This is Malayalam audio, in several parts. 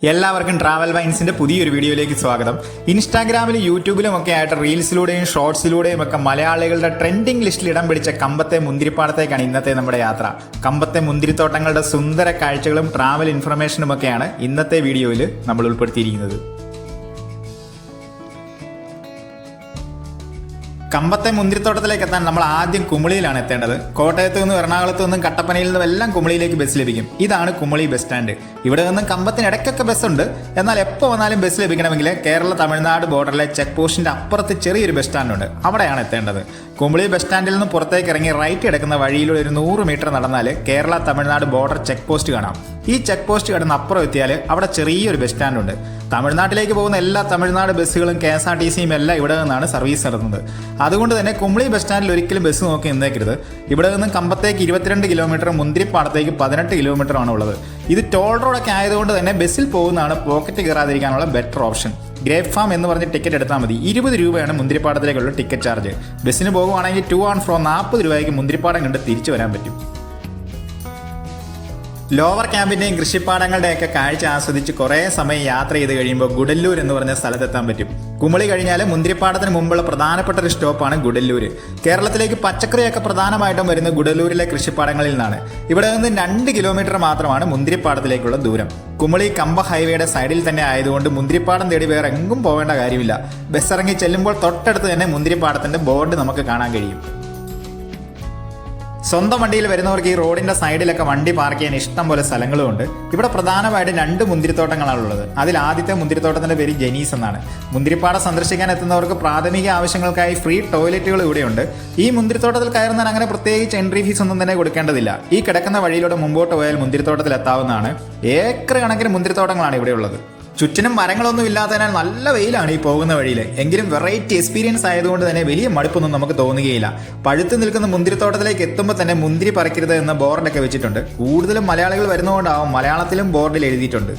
എല്ലാവർക്കും ട്രാവൽ വൈൻസിന്റെ പുതിയൊരു വീഡിയോയിലേക്ക് സ്വാഗതം. ഇൻസ്റ്റാഗ്രാമിലും യൂട്യൂബിലും ഒക്കെ ആയിട്ട് റീൽസിലൂടെയും ഷോർട്സിലൂടെയും ഒക്കെ മലയാളികളുടെ ട്രെൻഡിംഗ് ലിസ്റ്റിൽ ഇടം പിടിച്ച കമ്പത്തെ മുന്തിരിപ്പാടത്തേക്കാണ് ഇന്നത്തെ നമ്മുടെ യാത്ര. കമ്പത്തെ മുന്തിരിത്തോട്ടങ്ങളുടെ സുന്ദര കാഴ്ചകളും ട്രാവൽ ഇൻഫർമേഷനും ഒക്കെയാണ് ഇന്നത്തെ വീഡിയോയിൽ നമ്മൾ ഉൾപ്പെടുത്തിയിരിക്കുന്നത്. കമ്പത്തെ മുന്തിരിത്തോട്ടത്തിലേക്ക് എത്താൻ നമ്മൾ ആദ്യം കുമളിയിലാണ് എത്തേണ്ടത്. കോട്ടയത്ത് നിന്നും എറണാകുളത്ത് നിന്നും കട്ടപ്പനയിൽ നിന്നും എല്ലാം കുമളിയിലേക്ക് ബസ് ലഭിക്കും. ഇതാണ് കുമളി ബസ് സ്റ്റാൻഡ്. ഇവിടെ നിന്നും കമ്പത്തിന് ഇടയ്ക്കൊക്കെ ബസ്സുണ്ട്. എന്നാൽ എപ്പോൾ വന്നാലും ബസ് ലഭിക്കണമെങ്കിൽ കേരള തമിഴ്നാട് ബോർഡറിലെ ചെക്ക് പോസ്റ്റിന്റെ അപ്പുറത്ത് ചെറിയൊരു ബസ് സ്റ്റാൻഡുണ്ട്. അവിടെയാണ് എത്തേണ്ടത്. കുമളി ബസ് സ്റ്റാൻഡിൽ നിന്ന് പുറത്തേക്ക് ഇറങ്ങി റൈറ്റ് എടുക്കുന്ന വഴിയിലൂടെ ഒരു 100 മീറ്റർ നടന്നാൽ Kerala Tamil Nadu border check post കാണാം. ഈ ചെക്ക് പോസ്റ്റ് കടന്ന് അപ്പുറം എത്തിയാൽ അവിടെ ചെറിയൊരു ബസ് സ്റ്റാൻഡുണ്ട്. തമിഴ്നാട്ടിലേക്ക് പോകുന്ന എല്ലാ തമിഴ്നാട് ബസ്സുകളും KSRTCയും എല്ലാം ഇവിടെ നിന്നാണ് സർവീസ് നടത്തുന്നത്. അതുകൊണ്ട് തന്നെ കുമളി ബസ് സ്റ്റാൻഡിൽ ഒരിക്കലും ബസ് നോക്കി നിന്നേക്കരുത്. ഇവിടെ നിന്ന് കമ്പത്തേക്ക് 22 കിലോമീറ്റർ, മുന്തിരിപ്പാടത്തേക്ക് 18 കിലോമീറ്റർ ആണ് ഉള്ളത്. ഇത് ടോൾ റോഡൊക്കെ ആയതുകൊണ്ട് തന്നെ ബസ്സിൽ പോകുന്നതാണ് പോക്കറ്റ് കയറാതിരിക്കാനുള്ള ബെറ്റർ ഓപ്ഷൻ. ഗ്രേപ്പ് ഫാം എന്ന് പറഞ്ഞ് ടിക്കറ്റ് എടുത്താൽ മതി. 20 രൂപയാണ് മുന്തിരിപ്പാടത്തിലേക്കുള്ള ടിക്കറ്റ് ചാർജ്. ബസ്സിന് പോകുവാണെങ്കിൽ 2 on 4 40 രൂപയ്ക്ക് മുന്തിരിപ്പാടം കണ്ട് തിരിച്ചു വരാൻ പറ്റും. ലോവർ ക്യാമ്പിന്റെയും കൃഷിപ്പാടങ്ങളുടെയൊക്കെ കാഴ്ച ആസ്വദിച്ച് കുറേ സമയം യാത്ര ചെയ്ത് കഴിയുമ്പോൾ ഗുഡല്ലൂർ എന്ന് പറഞ്ഞ സ്ഥലത്തെത്താൻ പറ്റും. കുമളി കഴിഞ്ഞാൽ മുന്തിരിപ്പാടത്തിന് മുമ്പുള്ള പ്രധാനപ്പെട്ട ഒരു സ്റ്റോപ്പാണ് ഗുഡല്ലൂർ. കേരളത്തിലേക്ക് പച്ചക്കറിയൊക്കെ പ്രധാനമായിട്ടും വരുന്ന ഗുഡല്ലൂരിലെ കൃഷിപ്പാടങ്ങളിൽ നിന്നാണ്. ഇവിടെ നിന്ന് 2 കിലോമീറ്റർ മാത്രമാണ് മുന്തിരിപ്പാടത്തിലേക്കുള്ള ദൂരം. കുമളി കമ്പ ഹൈവേയുടെ സൈഡിൽ തന്നെ ആയതുകൊണ്ട് മുന്തിരിപ്പാടം തേടി വേറെ എങ്ങും പോകേണ്ട കാര്യമില്ല. ബസ് ഇറങ്ങി ചെല്ലുമ്പോൾ തൊട്ടടുത്ത് തന്നെ മുന്തിരിപ്പാടത്തിന്റെ ബോർഡ് നമുക്ക് കാണാൻ കഴിയും. സ്വന്തം വണ്ടിയിൽ വരുന്നവർക്ക് ഈ റോഡിന്റെ സൈഡിലൊക്കെ വണ്ടി പാർക്ക് ചെയ്യാൻ ഇഷ്ടം പോലെ സ്ഥലങ്ങളുമുണ്ട്. ഇവിടെ പ്രധാനമായിട്ട് 2 മുന്തിരിത്തോട്ടങ്ങളാണുള്ളത്. അതിൽ ആദ്യത്തെ മുന്തിരിത്തോട്ടത്തിന്റെ പേര് ജെനീസ് എന്നാണ്. മുന്തിരിപ്പാടം സന്ദർശിക്കാൻ എത്തുന്നവർക്ക് പ്രാഥമിക ആവശ്യങ്ങൾക്കായി ഫ്രീ ടോയ്ലറ്റുകൾ ഇവിടെയുണ്ട്. ഈ മുന്തിരിത്തോട്ടത്തിൽ കയറുന്നതിന് അങ്ങനെ പ്രത്യേകിച്ച് എൻട്രി ഫീസ് ഒന്നും തന്നെ കൊടുക്കേണ്ടതില്ല. ഈ കിടക്കുന്ന വഴിയിലൂടെ മുമ്പോട്ട് പോയാൽ മുന്തിരിത്തോട്ടത്തിൽ എത്താവുന്നതാണ്. ഏക്കർ കണക്കിന് മുന്തിരിത്തോട്ടങ്ങളാണ് ഇവിടെയുള്ളത്. ചുറ്റിനും മരങ്ങളൊന്നും ഇല്ലാത്തതിനാൽ നല്ല വെയിലാണ് ഈ പോകുന്ന വഴിയിൽ. എങ്കിലും വെറൈറ്റി എക്സ്പീരിയൻസ് ആയതുകൊണ്ട് തന്നെ വലിയ മടുപ്പൊന്നും നമുക്ക് തോന്നുകയില്ല. പഴുത്ത് നിൽക്കുന്ന മുന്തിരിത്തോട്ടത്തിലേക്ക് എത്തുമ്പോൾ തന്നെ മുന്തിരി പറിക്കരുത് എന്ന ബോർഡൊക്കെ വെച്ചിട്ടുണ്ട്. കൂടുതലും മലയാളികൾ വരുന്നതുകൊണ്ടാവും മലയാളത്തിലും ബോർഡിൽ എഴുതിയിട്ടുണ്ട്.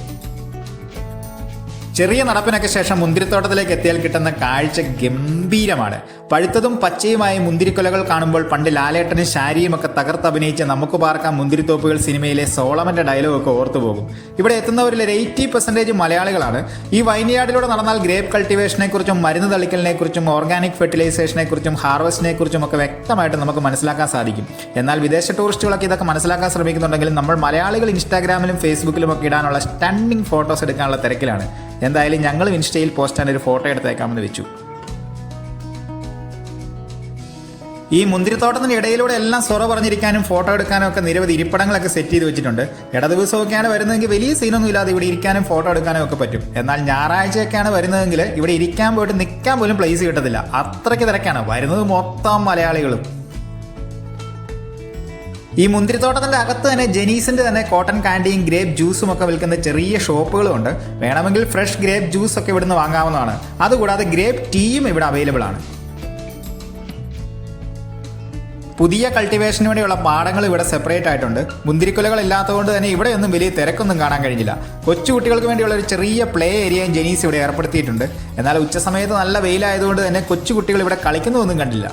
ചെറിയ നടപ്പിനൊക്കെ ശേഷം മുന്തിരിത്തോട്ടത്തിലേക്ക് എത്തിയാൽ കിട്ടുന്ന കാഴ്ച ഗംഭീരമാണ്. പഴുത്തതും പച്ചയുമായ മുന്തിരിക്കൊലകൾ കാണുമ്പോൾ പണ്ട് ലാലേട്ടനും ശാരിയും ഒക്കെ തകർത്തഭിനയിച്ച നമുക്ക് പാർക്കാം മുന്തിരിത്തോപ്പുകൾ സിനിമയിലെ സോളമന്റെ ഡയലോഗൊക്കെ ഓർത്തുപോകും. ഇവിടെ എത്തുന്നവരിൽ 80% മലയാളികളാണ്. ഈ വൈൻയാർഡിലൂടെ നടന്നാൽ ഗ്രേപ്പ് കൾട്ടിവേഷനെ കുറിച്ചും മരുന്ന് തളിക്കലിനെ കുറിച്ചും ഓർഗാനിക് ഫെർട്ടിലൈസേഷനെ കുറിച്ചും ഹാർവസ്റ്റിനെ കുറിച്ചും ഒക്കെ വ്യക്തമായിട്ട് നമുക്ക് മനസ്സിലാക്കാൻ സാധിക്കും. എന്നാൽ വിദേശ ടൂറിസ്റ്റുകളൊക്കെ ഇതൊക്കെ മനസ്സിലാക്കാൻ ശ്രമിക്കുന്നുണ്ടെങ്കിലും നമ്മൾ മലയാളികൾ ഇൻസ്റ്റാഗ്രാമിലും ഫേസ്ബുക്കിലും ഒക്കെ ഇടാനുള്ള സ്റ്റണ്ണിങ് ഫോട്ടോസ് എടുക്കാനുള്ള തിരക്കിലാണ്. എന്തായാലും ഞങ്ങളും ഇൻസ്റ്റയിൽ പോസ്റ്റ് ചെയ്യാൻ ഒരു ഫോട്ടോ എടുത്തേക്കാമെന്ന് വെച്ചു. ഈ മുന്തിരിത്തോട്ടത്തിന്റെ ഇടയിലൂടെ എല്ലാം സൊറ പറഞ്ഞിരിക്കാനും ഫോട്ടോ എടുക്കാനും ഒക്കെ നിരവധി ഇരിപ്പിടങ്ങളൊക്കെ സെറ്റ് ചെയ്ത് വെച്ചിട്ടുണ്ട്. ദിവസമൊക്കെയാണ് വരുന്നതെങ്കിൽ വലിയ സീനൊന്നും ഇല്ലാതെ ഇവിടെ ഇരിക്കാനും ഫോട്ടോ എടുക്കാനും ഒക്കെ പറ്റും. എന്നാൽ ഞായറാഴ്ചയൊക്കെയാണ് വരുന്നതെങ്കിൽ ഇവിടെ ഇരിക്കാൻ പോയിട്ട് നിൽക്കാൻ പോലും പ്ലേസ് കിട്ടത്തില്ല. അത്രയ്ക്ക് തിരക്കാണ്. വരുന്നത് മൊത്തം മലയാളികളും. ഈ മുന്തിരിത്തോട്ടത്തിന്റെ അകത്ത് തന്നെ ജെനീസിന്റെ തന്നെ കോട്ടൺ കാൻഡിയും ഗ്രേപ്പ് ജ്യൂസും ഒക്കെ വിൽക്കുന്ന ചെറിയ ഷോപ്പുകളും ഉണ്ട്. വേണമെങ്കിൽ ഫ്രഷ് ഗ്രേപ്പ് ജ്യൂസ് ഒക്കെ ഇവിടുന്ന് വാങ്ങാവുന്നതാണ്. അതുകൂടാതെ ഗ്രേപ്പ് ടീയും ഇവിടെ അവൈലബിൾ ആണ്. പുതിയ കൾട്ടിവേഷന് വേണ്ടിയുള്ള പാടങ്ങൾ ഇവിടെ സെപ്പറേറ്റ് ആയിട്ടുണ്ട്. മുന്തിരിക്കുലകൾ ഇല്ലാത്തതുകൊണ്ട് തന്നെ ഇവിടെയൊന്നും വലിയ തിരക്കൊന്നും കാണാൻ കഴിഞ്ഞില്ല. കൊച്ചുകുട്ടികൾക്ക് വേണ്ടിയുള്ള ഒരു ചെറിയ പ്ലേ ഏരിയയും ജെനീസ് ഇവിടെ ഏർപ്പെടുത്തിയിട്ടുണ്ട്. എന്നാൽ ഉച്ചസമയത്ത് നല്ല വെയിലായതുകൊണ്ട് തന്നെ കൊച്ചുകുട്ടികൾ ഇവിടെ കളിക്കുന്നതൊന്നും കണ്ടില്ല.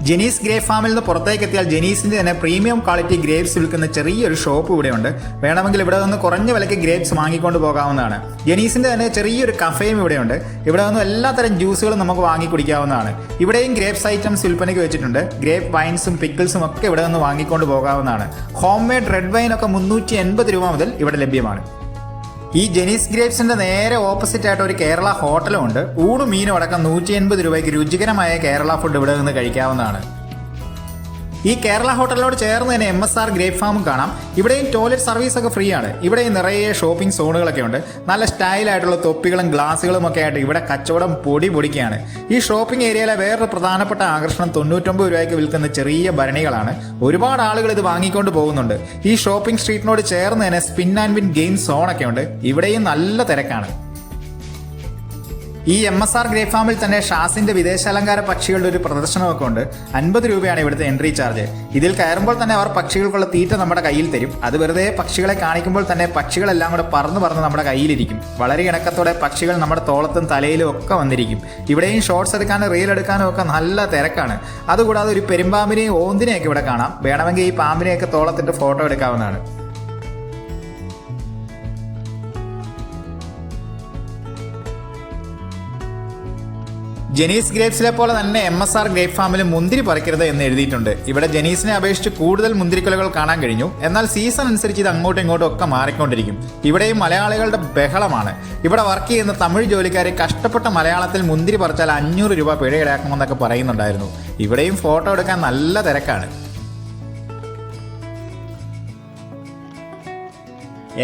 ജെനീസ് ഗ്രേപ്പ് ഫാമിൽ നിന്ന് പുറത്തേക്ക് എത്തിയാൽ ജെനീസിന്റെ തന്നെ പ്രീമിയം ക്വാളിറ്റി ഗ്രേപ്സ് വിൽക്കുന്ന ചെറിയൊരു ഷോപ്പ് ഇവിടെയുണ്ട്. വേണമെങ്കിൽ ഇവിടെ നിന്ന് കുറഞ്ഞ വിലയ്ക്ക് ഗ്രേപ്സ് വാങ്ങിക്കൊണ്ട് പോകാവുന്നതാണ്. ജെനീസിന്റെ തന്നെ ചെറിയൊരു കഫേയും ഇവിടെയുണ്ട്. ഇവിടെ നിന്ന് എല്ലാത്തരം ജ്യൂസുകളും നമുക്ക് വാങ്ങി കുടിക്കാവുന്നതാണ്. ഇവിടെയും ഗ്രേപ്സ് ഐറ്റംസ് വിൽപ്പനയ്ക്ക് വെച്ചിട്ടുണ്ട്. ഗ്രേപ്പ് വൈൻസും പിക്കിൾസും ഒക്കെ ഇവിടെ നിന്ന് വാങ്ങിക്കൊണ്ട് പോകാവുന്നതാണ്. ഹോം മെയ്ഡ് റെഡ് വൈൻ ഒക്കെ 380 രൂപ മുതൽ ഇവിടെ ലഭ്യമാണ്. ഈ ജെനീസ് ഗ്രേപ്സിന്റെ നേരെ ഓപ്പോസിറ്റ് ആയിട്ട് ഒരു കേരള ഹോട്ടലും ഉണ്ട്. ഊണും മീനും അടക്കം 180 രൂപയ്ക്ക് രുചികരമായ കേരള ഫുഡ് ഇവിടെ നിന്ന് കഴിക്കാവുന്നതാണ്. ഈ കേരള ഹോട്ടലിനോട് ചേർന്ന് തന്നെ MSR ഗ്രേപ്പ് ഫാമും കാണാം. ഇവിടെയും ടോയ്ലറ്റ് സർവീസ് ഒക്കെ ഫ്രീ ആണ്. ഇവിടെയും നിറയെ ഷോപ്പിംഗ് സോണുകളൊക്കെ ഉണ്ട്. നല്ല സ്റ്റൈലായിട്ടുള്ള തൊപ്പികളും ഗ്ലാസുകളും ഒക്കെ ആയിട്ട് ഇവിടെ കച്ചവടം പൊടിക്കുകയാണ്. ഈ ഷോപ്പിംഗ് ഏരിയയിലെ വേറൊരു പ്രധാനപ്പെട്ട ആകർഷണം 99 രൂപയ്ക്ക് വിൽക്കുന്ന ചെറിയ ഭരണികളാണ്. ഒരുപാട് ആളുകൾ ഇത് വാങ്ങിക്കൊണ്ട് പോകുന്നുണ്ട്. ഈ ഷോപ്പിംഗ് സ്ട്രീറ്റിനോട് ചേർന്ന് തന്നെ സ്പിൻ ആൻഡ് വിൻ ഗെയിം സോണൊക്കെ ഉണ്ട്. ഇവിടെയും നല്ല തിരക്കാണ്. ഈ MSR ഗ്രേപ്പ് ഫാമിൽ തന്നെ ഷാസിന്റെ വിദേശാലങ്കാര പക്ഷികളുടെ ഒരു പ്രദർശനമൊക്കെ ഉണ്ട്. 50 രൂപയാണ് ഇവിടുത്തെ എൻട്രി ചാർജ്. ഇതിൽ കയറുമ്പോൾ തന്നെ അവർ പക്ഷികൾക്കുള്ള തീറ്റ നമ്മുടെ കയ്യിൽ തരും. അത് വെറുതെ പക്ഷികളെ കാണിക്കുമ്പോൾ തന്നെ പക്ഷികളെല്ലാം കൂടെ പറന്ന് നമ്മുടെ കയ്യിലിരിക്കും. വളരെ ഇണക്കത്തോടെ പക്ഷികൾ നമ്മുടെ തോളത്തും തലയിലും ഒക്കെ വന്നിരിക്കും. ഇവിടെയും ഷോർട്സ് എടുക്കാനും റീൽ എടുക്കാനും ഒക്കെ നല്ല തിരക്കാണ്. അതുകൂടാതെ ഒരു പെരുമ്പാമ്പിനെയും ഓന്തിനെയൊക്കെ ഇവിടെ കാണാം. വേണമെങ്കിൽ ഈ പാമ്പിനെയൊക്കെ തോളത്തിട്ട് ഫോട്ടോ എടുക്കാവുന്നതാണ്. ജെനീസ് ഗ്രേപ്സിലെ പോലെ തന്നെ MSR ഗ്രേപ്പ് ഫാമിൽ മുന്തിരി പറിക്കരുത് എന്ന് എഴുതിയിട്ടുണ്ട്. ഇവിടെ ജെനീസിനെ അപേക്ഷിച്ച് കൂടുതൽ മുന്തിരിക്കുലകൾ കാണാൻ കഴിഞ്ഞു. എന്നാൽ സീസൺ അനുസരിച്ച് ഇത് അങ്ങോട്ടും ഇങ്ങോട്ടും ഒക്കെ മാറിക്കൊണ്ടിരിക്കും. ഇവിടെയും മലയാളികളുടെ ബഹളമാണ്. ഇവിടെ വർക്ക് ചെയ്യുന്ന തമിഴ് ജോലിക്കാരെ കഷ്ടപ്പെട്ട മലയാളത്തിൽ മുന്തിരി പറിച്ചാൽ 500 രൂപ പിഴ ഈടാക്കുമെന്നൊക്കെ പറയുന്നുണ്ടായിരുന്നു. ഇവിടെയും ഫോട്ടോ എടുക്കാൻ നല്ല തിരക്കാണ്.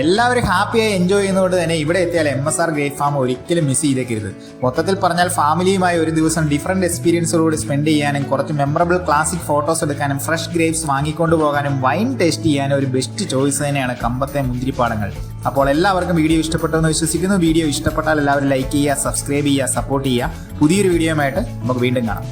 എല്ലാവരും ഹാപ്പിയായി എൻജോയ് ചെയ്യുന്നതുകൊണ്ട് തന്നെ ഇവിടെ എത്തിയാൽ MSR ഗ്രേപ്പ് ഫാം ഒരിക്കലും മിസ് ചെയ്തേക്കരുത്. മൊത്തത്തിൽ പറഞ്ഞാൽ ഫാമിലിയുമായി ഒരു ദിവസം ഡിഫറൻറ്റ് എക്സ്പീരിയൻസുകളോട് സ്പെൻഡ് ചെയ്യാനും കുറച്ച് മെമ്മറബിൾ ക്ലാസിക് ഫോട്ടോസ് എടുക്കാനും ഫ്രഷ് ഗ്രേപ്സ് വാങ്ങിക്കൊണ്ടു പോകാനും വൈൻ ടേസ്റ്റ് ചെയ്യാനും ഒരു ബെസ്റ്റ് ചോയ്സ് തന്നെയാണ് കമ്പത്തെ മുന്തിരിപ്പാടങ്ങൾ. അപ്പോൾ എല്ലാവർക്കും വീഡിയോ ഇഷ്ടപ്പെട്ടെന്ന് വിശ്വസിക്കുന്നു. വീഡിയോ ഇഷ്ടപ്പെട്ടാൽ എല്ലാവരും ലൈക്ക് ചെയ്യുക, സബ്സ്ക്രൈബ് ചെയ്യുക, സപ്പോർട്ട് ചെയ്യുക. പുതിയൊരു വീഡിയോയുമായിട്ട് നമുക്ക് വീണ്ടും കാണാം.